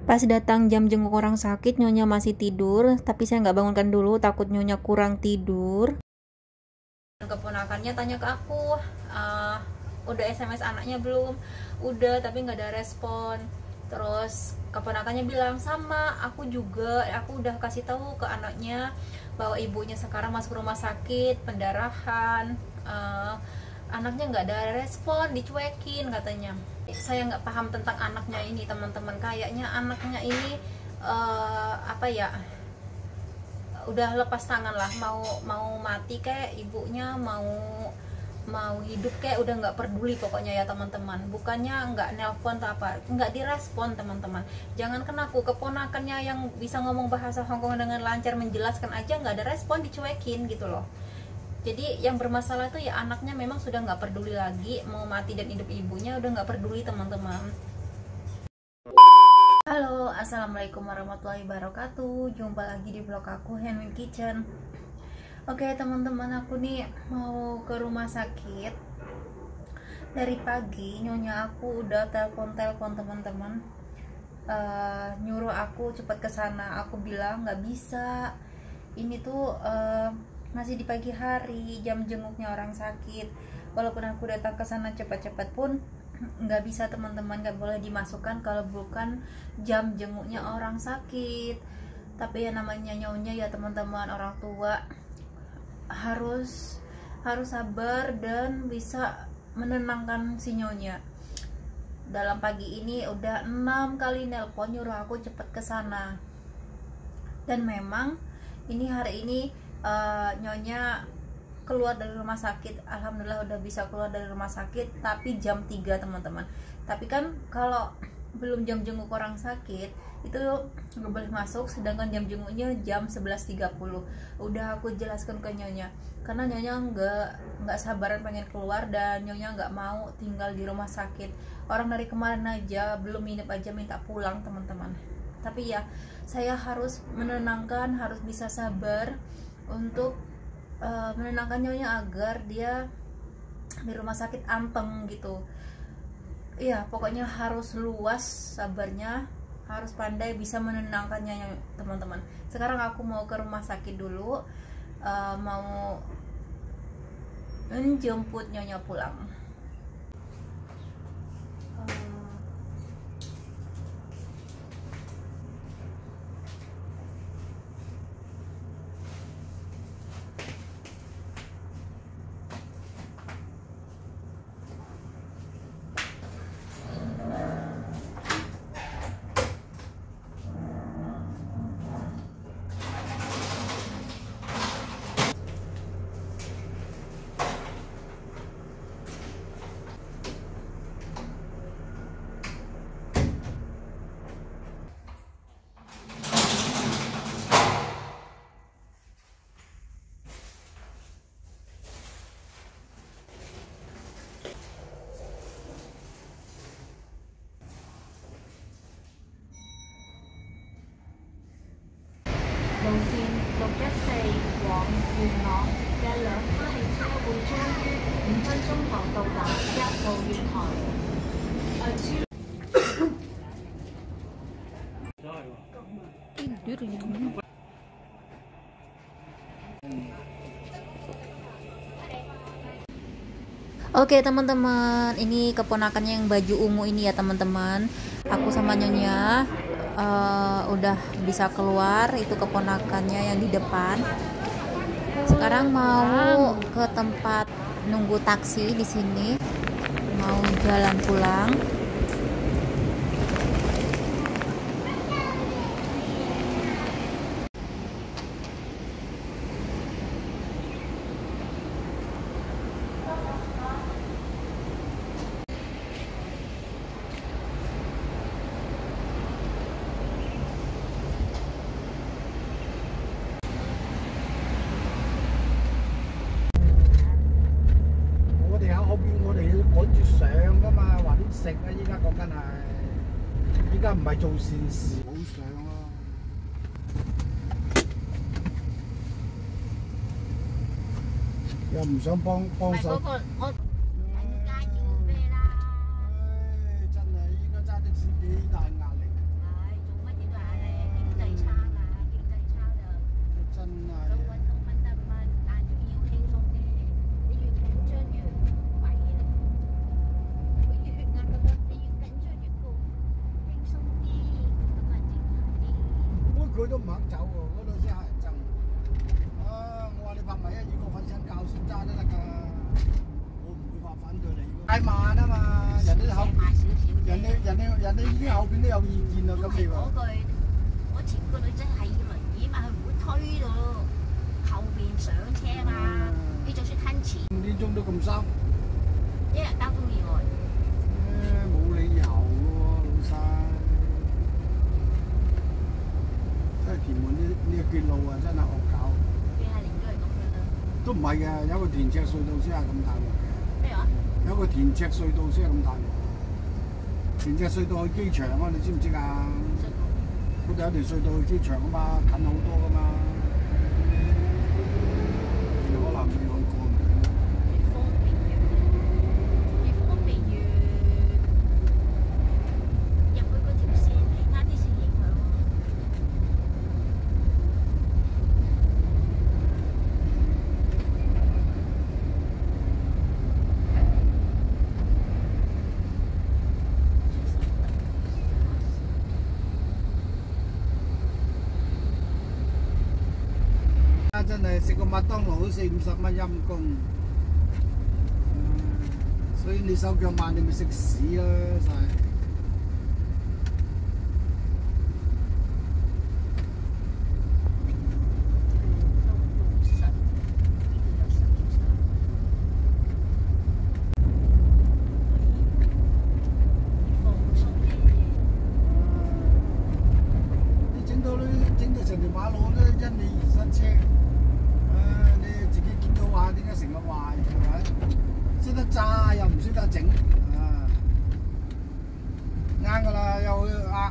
Pas datang jam jenguk orang sakit, Nyonya masih tidur, tapi saya nggak bangunkan dulu, takut Nyonya kurang tidur. Keponakannya tanya ke aku, udah SMS anaknya belum? Udah, tapi nggak ada respon. Terus keponakannya bilang, sama, aku juga, aku udah kasih tahu ke anaknya bahwa ibunya sekarang masuk rumah sakit, pendarahan. Anaknya nggak ada respon, dicuekin katanya. Saya nggak paham tentang anaknya ini, teman-teman. Kayaknya anaknya ini apa ya, udah lepas tangan lah, mau mati kayak ibunya, mau hidup kayak udah nggak peduli pokoknya ya teman-teman. Bukannya nggak nelpon atau apa, nggak direspon teman-teman. Jangan kenaku, keponakannya yang bisa ngomong bahasa Hongkong dengan lancar, menjelaskan aja nggak ada respon, dicuekin gitu loh. Jadi yang bermasalah itu ya anaknya memang sudah nggak peduli lagi, mau mati dan hidup ibunya udah nggak peduli teman-teman. Halo, assalamualaikum warahmatullahi wabarakatuh. Jumpa lagi di vlog aku, Handmade Kitchen. Oke teman-teman, aku nih mau ke rumah sakit. Dari pagi nyonya aku udah telepon teman-teman, nyuruh aku cepet ke sana. Aku bilang nggak bisa, ini tuh masih di pagi hari, jam jenguknya orang sakit. Walaupun aku datang ke sana cepat-cepat pun nggak bisa teman-teman, nggak boleh dimasukkan kalau bukan jam jenguknya orang sakit. Tapi ya namanya nyonya ya teman-teman, orang tua harus sabar dan bisa menenangkan si nyonya. Dalam pagi ini udah 6 kali nelpon nyuruh aku cepet ke sana. Dan memang ini hari ini nyonya keluar dari rumah sakit. Alhamdulillah udah bisa keluar dari rumah sakit, tapi jam 3 teman-teman. Tapi kan kalau belum jam jenguk orang sakit itu nggak boleh masuk, sedangkan jam jenguknya jam 11.30. Udah aku jelaskan ke nyonya, karena nyonya nggak sabaran pengen keluar dan nyonya nggak mau tinggal di rumah sakit. Orang dari kemarin aja belum nginep aja minta pulang teman-teman. Tapi ya saya harus menenangkan, harus bisa sabar untuk menenangkan nyonya agar dia di rumah sakit anteng gitu. Iya, pokoknya harus luas sabarnya, harus pandai bisa menenangkannya teman-teman. Sekarang aku mau ke rumah sakit dulu, mau menjemput nyonya pulang. Oke teman-teman, ini keponakannya yang baju ungu ini ya teman-teman. Aku sama nyonya udah bisa keluar, itu keponakannya yang di depan. Sekarang mau ke tempat nunggu taksi di sini, mau jalan pulang.又唔想幫手。真係依家揸的士幾大壓力。佢都唔肯走喎，嗰度先嚇人憎。啊！我話你拍埋一個瞓親覺先揸都得㗎，我唔會話反對你。太慢啊嘛，人哋後慢少少啫。人哋已經後邊都有意見啦，咁你話？嗰句，我前個女仔係要輪椅嘛，佢唔會推到後邊上車嘛。你就算吞前5點鐘都咁塞，一日交通意外。冇理由嘅喎，老細。真係屯門呢個路啊，真係惡搞。幾廿年都係咁嘅啦。都唔係嘅，有個田赤隧道先係咁大鑊嘅。咩話？有個田赤隧道先係咁大鑊。田赤隧道去機場啊，你知唔知啊？嗰度有條隧道去機場啊嘛，近好多噶嘛。你可能未去過唔定。越方便越入去嗰條線，其他啲線影響喎。真係食個麥當勞都40-50蚊陰公，所以你手腳慢，你咪食屎啦！真係。你整到成條馬路都因你而塞車。你自己見到話點解成日壞係咪？識得揸又唔識得整啊！啱㗎啦，又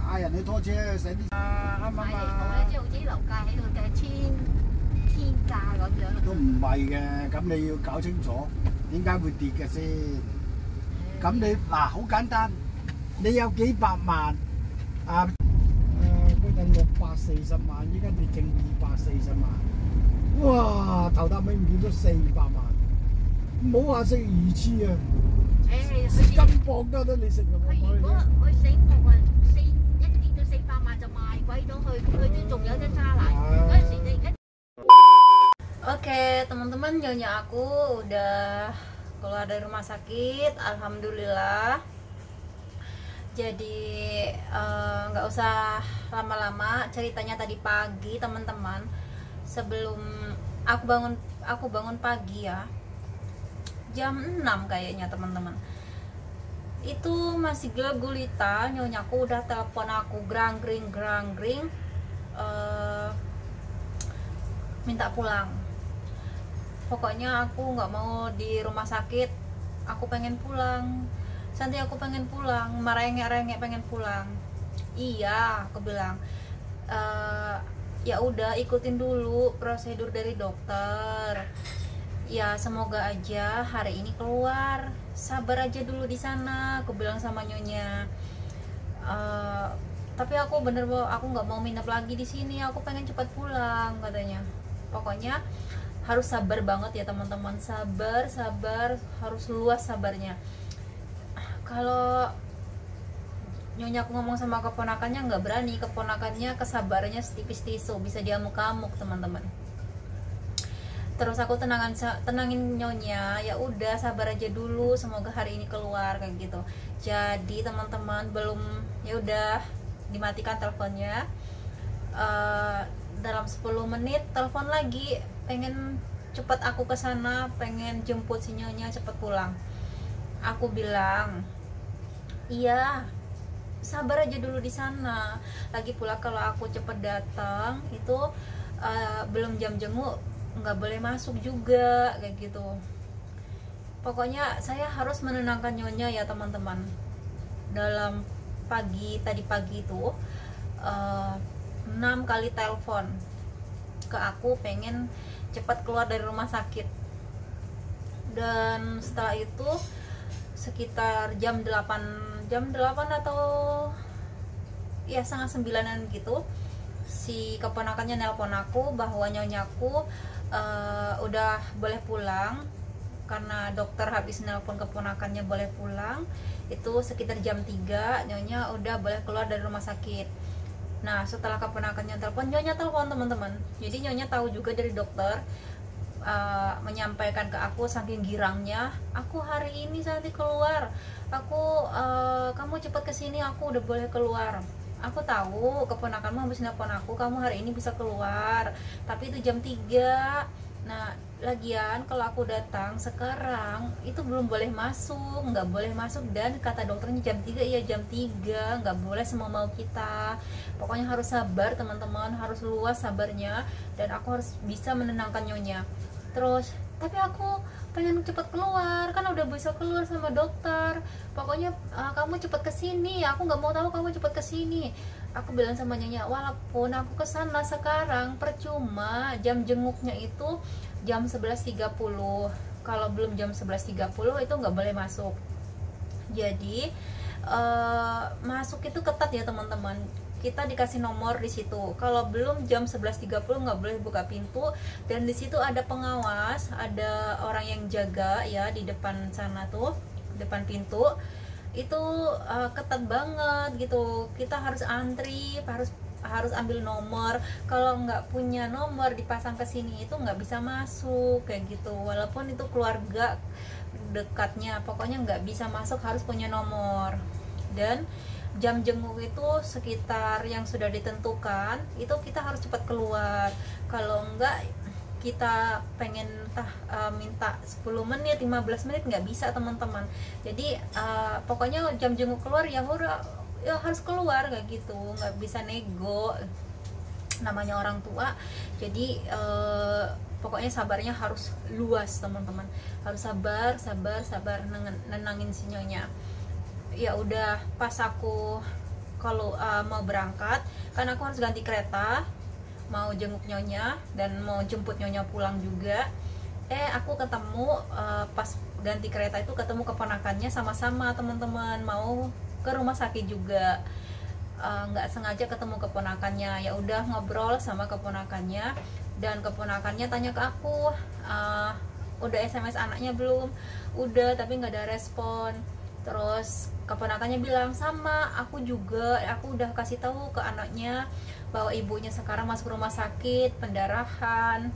嗌人去拖車使啲啱買地鋪咧，即係好似啲樓價喺度嘅天價咁樣。都唔係嘅，咁你要搞清楚點解會跌嘅先。咁你嗱好簡單，你有幾百萬啊？嗰陣640萬，依家跌剩240萬。哇！頭搭尾唔見咗400萬，唔好話食魚翅啊！食金箔得你食啊！佢如果佢醒目啊，一跌到400萬就賣鬼咗佢，佢都仲有得揸奶。嗰陣時你而家。Oke, teman-teman, nyonya aku udah keluar dari rumah sakit, alhamdulillah. Jadi nggak usah lama-lama, ceritanya tadi pagi teman-teman. Sebelum aku bangun pagi ya, jam 6 kayaknya teman-teman. Itu masih gelap gulita, nyonyaku udah telepon aku grang-gring minta pulang. Pokoknya aku nggak mau di rumah sakit, aku pengen pulang. Santi, aku pengen pulang, merengek-rengek pengen pulang. Iya, aku bilang. Ya udah, ikutin dulu prosedur dari dokter. Ya semoga aja hari ini keluar. Sabar aja dulu di sana, aku bilang sama nyonya. Tapi aku aku nggak mau minap lagi di sini. Aku pengen cepat pulang katanya. Pokoknya harus sabar banget ya teman-teman. Sabar, harus luas sabarnya. Kalau nyonya aku ngomong sama keponakannya nggak berani, keponakannya kesabarannya setipis tisu, bisa diamuk-amuk teman-teman. Terus aku tenangin nyonya, ya udah sabar aja dulu, semoga hari ini keluar kayak gitu. Jadi teman-teman ya udah dimatikan teleponnya. Dalam 10 menit telepon lagi, pengen cepat aku ke sana, pengen jemput si nyonya cepat pulang. Aku bilang, iya, sabar aja dulu di sana. Lagi pula kalau aku cepet datang itu belum jam jenguk, nggak boleh masuk juga kayak gitu. Pokoknya saya harus menenangkan nyonya ya teman-teman. Dalam tadi pagi itu 6 kali telepon ke aku, pengen cepat keluar dari rumah sakit. Dan setelah itu sekitar jam 8 atau ya setengah 9-an gitu, si keponakannya nelpon aku bahwa nyonyaku udah boleh pulang, karena dokter habis nelpon keponakannya boleh pulang. Itu sekitar jam 3 nyonya udah boleh keluar dari rumah sakit. Nah setelah keponakannya telepon, nyonya telepon teman-teman. Jadi nyonya tahu juga dari dokter, menyampaikan ke aku saking girangnya, aku hari ini nanti keluar, aku kamu cepat kesini, aku udah boleh keluar. Aku tahu keponakanmu habis nelpon aku, kamu hari ini bisa keluar, tapi itu jam 3. Nah lagian kalau aku datang sekarang itu belum boleh masuk, nggak boleh masuk, dan kata dokternya jam 3, ya jam 3, nggak boleh semau-mau kita. Pokoknya harus sabar teman-teman, harus luas sabarnya, dan aku harus bisa menenangkan nyonya. Terus tapi aku pengen cepet keluar, kan udah bisa keluar sama dokter, pokoknya kamu cepet kesini, aku nggak mau tahu, kamu cepet kesini. Aku bilang sama nyonya, walaupun aku kesana sekarang percuma, jam jenguknya itu jam 11.30, kalau belum jam 11.30 itu nggak boleh masuk. Jadi masuk itu ketat ya teman-teman, kita dikasih nomor di situ. Kalau belum jam 11.30 nggak boleh buka pintu, dan di situ ada pengawas, ada orang yang jaga ya di depan sana tuh, depan pintu. Itu ketat banget gitu. Kita harus antri, harus ambil nomor. Kalau nggak punya nomor dipasang ke sini itu nggak bisa masuk kayak gitu. Walaupun itu keluarga dekatnya, pokoknya nggak bisa masuk, harus punya nomor. Dan jam jenguk itu sekitar yang sudah ditentukan, itu kita harus cepat keluar. Kalau enggak kita pengen minta 10 menit 15 menit nggak bisa teman-teman. Jadi pokoknya jam jenguk keluar ya harus keluar kayak gitu, nggak bisa nego, namanya orang tua. Jadi pokoknya sabarnya harus luas teman-teman, harus sabar nenangin si nyonya. Ya udah, pas aku kalau mau berangkat, kan aku harus ganti kereta, mau jenguk nyonya dan mau jemput nyonya pulang juga. Aku ketemu pas ganti kereta itu ketemu keponakannya, sama-sama teman-teman mau ke rumah sakit juga. Nggak sengaja ketemu keponakannya, ya udah ngobrol sama keponakannya, dan keponakannya tanya ke aku, udah SMS anaknya belum? Udah, tapi nggak ada respon. Terus keponakannya bilang, sama aku juga, aku udah kasih tahu ke anaknya bahwa ibunya sekarang masuk rumah sakit pendarahan,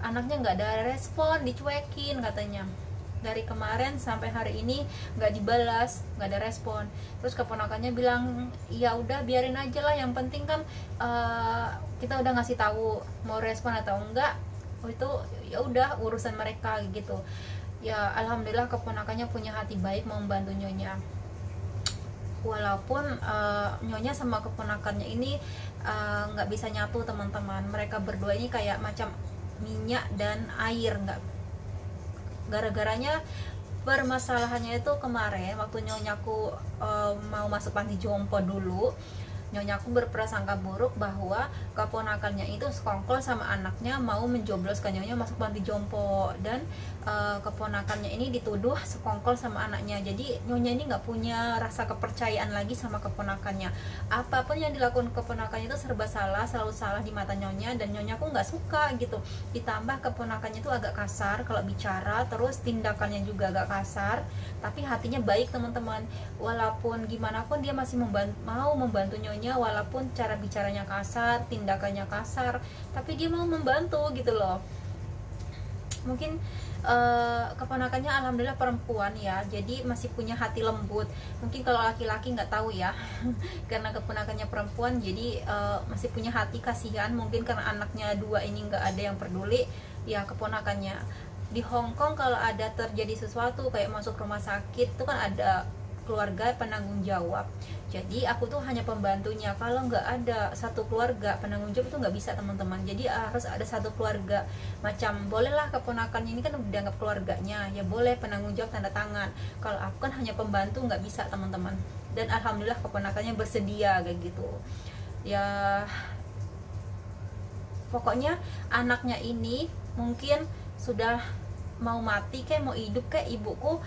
anaknya nggak ada respon, dicuekin katanya. Dari kemarin sampai hari ini nggak dibalas, nggak ada respon. Terus keponakannya bilang, ya udah biarin aja lah, yang penting kan kita udah ngasih tahu, mau respon atau enggak itu ya udah urusan mereka gitu. Ya alhamdulillah keponakannya punya hati baik mau membantu nyonya. Walaupun nyonya sama keponakannya ini nggak bisa nyatu teman-teman. Mereka berdua ini kayak macam minyak dan air, nggak. Gara-garanya permasalahannya itu kemarin waktu nyonyaku mau masuk panti jompo dulu, nyonyaku berprasangka buruk bahwa keponakannya itu sekongkol sama anaknya mau menjobloskan nyonya masuk panti jompo, dan keponakannya ini dituduh sekongkol sama anaknya. Jadi nyonya ini nggak punya rasa kepercayaan lagi sama keponakannya. Apapun yang dilakukan keponakannya itu serba salah, selalu salah di mata nyonya, dan nyonya aku nggak suka gitu. Ditambah keponakannya itu agak kasar kalau bicara, terus tindakannya juga agak kasar, tapi hatinya baik teman-teman. Walaupun gimana pun dia masih mau membantu nyonya, walaupun cara bicaranya kasar, tindakannya kasar, tapi dia mau membantu gitu loh. Mungkin keponakannya alhamdulillah perempuan ya, jadi masih punya hati lembut. Mungkin kalau laki-laki nggak tahu ya karena keponakannya perempuan, jadi masih punya hati kasihan. Mungkin karena anaknya dua ini nggak ada yang peduli ya keponakannya. Di Hong Kong kalau ada terjadi sesuatu kayak masuk rumah sakit itu kan ada keluarga penanggung jawab. Jadi aku tuh hanya pembantunya. Kalau nggak ada satu keluarga penanggung jawab itu nggak bisa teman-teman. Jadi harus ada satu keluarga. Macam bolehlah keponakannya ini kan udah dianggap keluarganya, ya boleh penanggung jawab tanda tangan. Kalau aku kan hanya pembantu, nggak bisa teman-teman. Dan alhamdulillah keponakannya bersedia kayak gitu. Ya pokoknya anaknya ini mungkin sudah mau mati kayak mau hidup kayak ibuku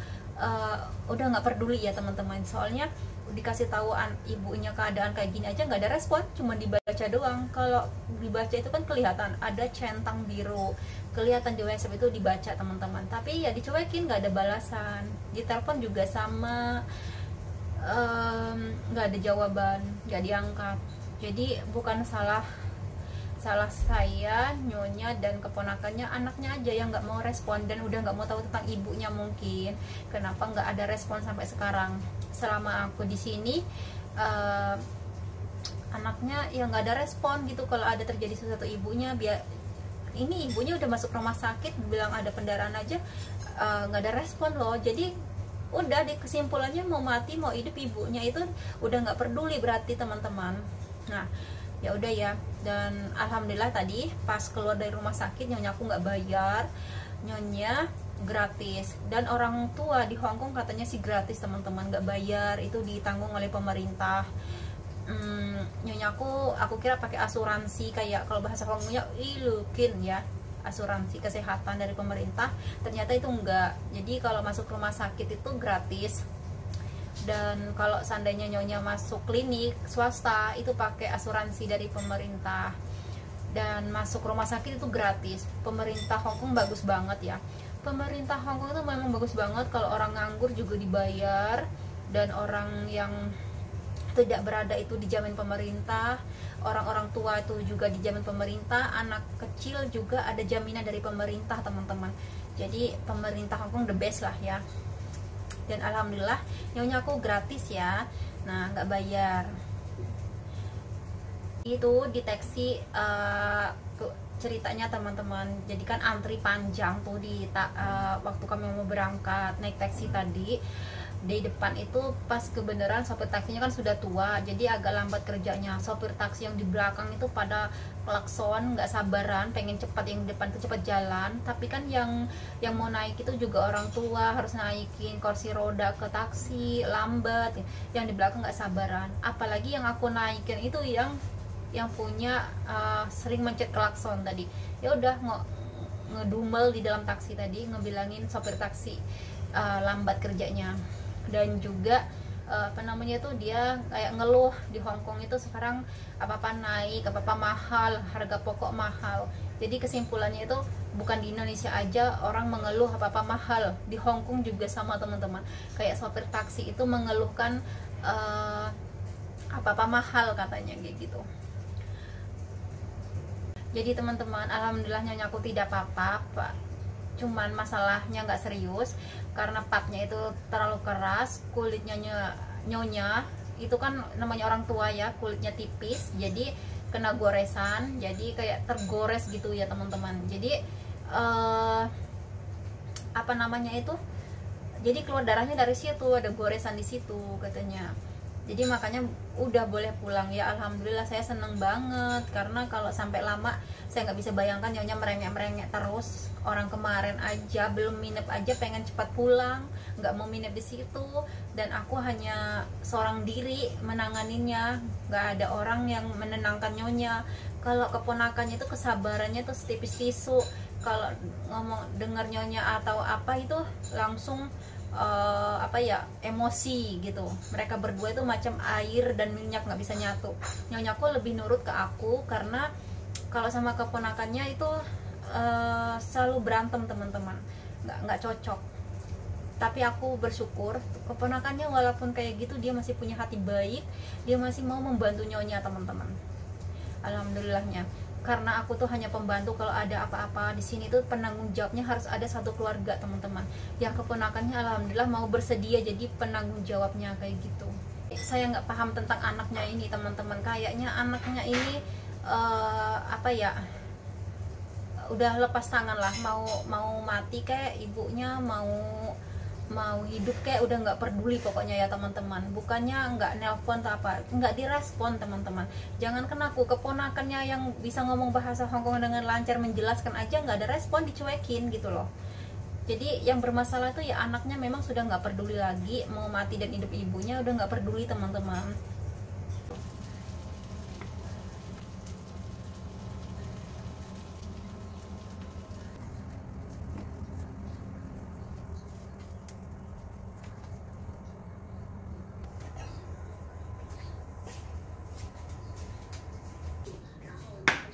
udah nggak peduli ya teman-teman. Soalnya dikasih tahu ibunya keadaan kayak gini aja nggak ada respon, cuma dibaca doang. Kalau dibaca itu kan kelihatan ada centang biru, kelihatan di WhatsApp itu dibaca teman-teman, tapi ya dicuekin, nggak ada balasan. Di telepon juga sama, nggak ada jawaban, nggak diangkat. Jadi bukan salah saya, nyonya dan keponakannya, anaknya aja yang nggak mau respon dan udah nggak mau tahu tentang ibunya. Mungkin kenapa nggak ada respon sampai sekarang selama aku di sini. Anaknya ya nggak ada respon gitu kalau ada terjadi sesuatu ibunya. Ini ibunya udah masuk rumah sakit, bilang ada pendarahan aja, nggak ada respon loh. Jadi udah di kesimpulannya mau mati mau hidup ibunya itu udah nggak peduli berarti teman-teman. Nah ya udah ya, dan alhamdulillah tadi pas keluar dari rumah sakit nyonya aku nggak bayar, nyonya gratis. Dan orang tua di Hong Kong katanya sih gratis teman-teman, nggak bayar, itu ditanggung oleh pemerintah. Nyonya aku kira pakai asuransi kayak kalau bahasa Hongkongnya ilukin ya, asuransi kesehatan dari pemerintah, ternyata itu enggak. Jadi kalau masuk rumah sakit itu gratis. Dan kalau seandainya nyonya masuk klinik swasta itu pakai asuransi dari pemerintah. Dan masuk rumah sakit itu gratis. Pemerintah Hong Kong bagus banget ya. Pemerintah Hong Kong itu memang bagus banget. Kalau orang nganggur juga dibayar, dan orang yang tidak berada itu dijamin pemerintah, orang-orang tua itu juga dijamin pemerintah, anak kecil juga ada jaminan dari pemerintah teman-teman. Jadi pemerintah Hong Kong the best lah ya. Dan alhamdulillah nyonya aku gratis ya, nah nggak bayar. Itu di taksi ceritanya teman-teman, jadi kan antri panjang tuh di waktu kami mau berangkat naik taksi tadi. Di depan itu pas kebenaran sopir taksinya kan sudah tua, jadi agak lambat kerjanya. Sopir taksi yang di belakang itu pada klakson, nggak sabaran, pengen cepat, yang di depan itu cepat jalan. Tapi kan yang mau naik itu juga orang tua, harus naikin kursi roda ke taksi, lambat. Yang di belakang nggak sabaran. Apalagi yang aku naikin itu yang punya sering mencet klakson tadi. Ya udah ngedumel di dalam taksi tadi, ngebilangin sopir taksi lambat kerjanya. Dan juga apa namanya itu, dia kayak ngeluh di Hong Kong itu sekarang apa-apa naik, apa-apa mahal, harga pokok mahal. Jadi kesimpulannya itu bukan di Indonesia aja orang mengeluh apa-apa mahal, di Hong Kong juga sama teman-teman. Kayak sopir taksi itu mengeluhkan apa-apa mahal katanya kayak gitu. Jadi teman-teman, alhamdulillah nyonya aku tidak apa-apa, cuman masalahnya nggak serius karena patnya itu terlalu keras. Kulitnya nyonya itu kan namanya orang tua ya, kulitnya tipis, jadi kena goresan, jadi kayak tergores gitu ya teman-teman. Jadi apa namanya itu, jadi keluar darahnya dari situ, ada goresan di situ katanya. Jadi makanya udah boleh pulang ya, alhamdulillah. Saya seneng banget karena kalau sampai lama saya nggak bisa bayangkan nyonya merengek-merengek terus. Orang kemarin aja belum minep aja pengen cepat pulang, nggak mau minep di situ, dan aku hanya seorang diri menanganinya, nggak ada orang yang menenangkan nyonya. Kalau keponakannya itu kesabarannya tuh setipis tisu, kalau ngomong dengar nyonya atau apa itu langsung apa ya, emosi gitu. Mereka berdua itu macam air dan minyak, nggak bisa nyatu. Nyonyaku lebih nurut ke aku karena kalau sama keponakannya itu selalu berantem teman-teman, nggak cocok. Tapi aku bersyukur keponakannya walaupun kayak gitu dia masih punya hati baik, dia masih mau membantu nyonya teman-teman. Alhamdulillahnya. Karena aku tuh hanya pembantu, kalau ada apa-apa di sini tuh penanggung jawabnya harus ada satu keluarga teman-teman. Yang keponakannya alhamdulillah mau bersedia jadi penanggung jawabnya kayak gitu. Saya nggak paham tentang anaknya ini teman-teman, kayaknya anaknya ini apa ya, udah lepas tangan lah, mau mati kayak ibunya, mau hidup kayak udah nggak peduli pokoknya ya teman-teman. Bukannya nggak nelpon atau apa, nggak direspon teman-teman. Jangan kena aku, keponakannya yang bisa ngomong bahasa Hongkong dengan lancar menjelaskan aja nggak ada respon, dicuekin gitu loh. Jadi yang bermasalah itu ya anaknya memang sudah nggak peduli lagi, mau mati dan hidup ibunya udah nggak peduli teman-teman.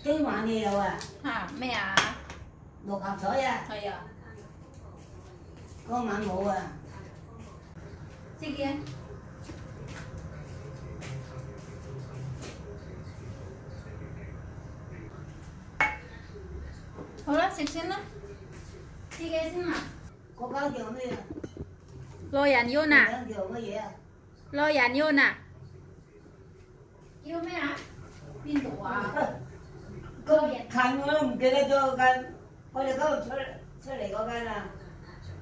Cái mà nhiều à? Hả mẹ à? Đồ cặp sỏi à? Thôi à? Con mạng ngủ à? Sige. 好啦，食先啦，試嘅先啦。嗰間叫咩啊？羅人腰啊，嗰間叫乜嘢啊？羅人腰啊，叫咩啊？邊度啊？咁近我都唔記得咗嗰間，我哋嗰度出嚟嗰間啊。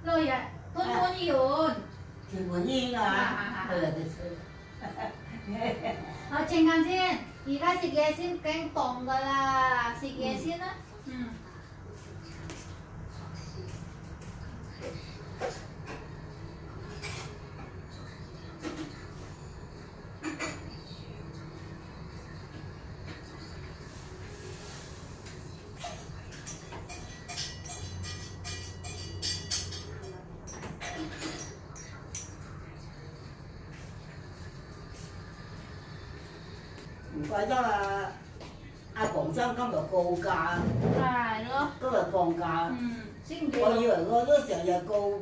羅人潘潘醫院。屯門醫院啊，去嚟哋出。我靜下先，而家食嘢先驚凍噶啦，食嘢先啦。嗯。唔怪得阿黃生今日告假，係咯。今日放假。嗯，星期我以六。為我都成日告。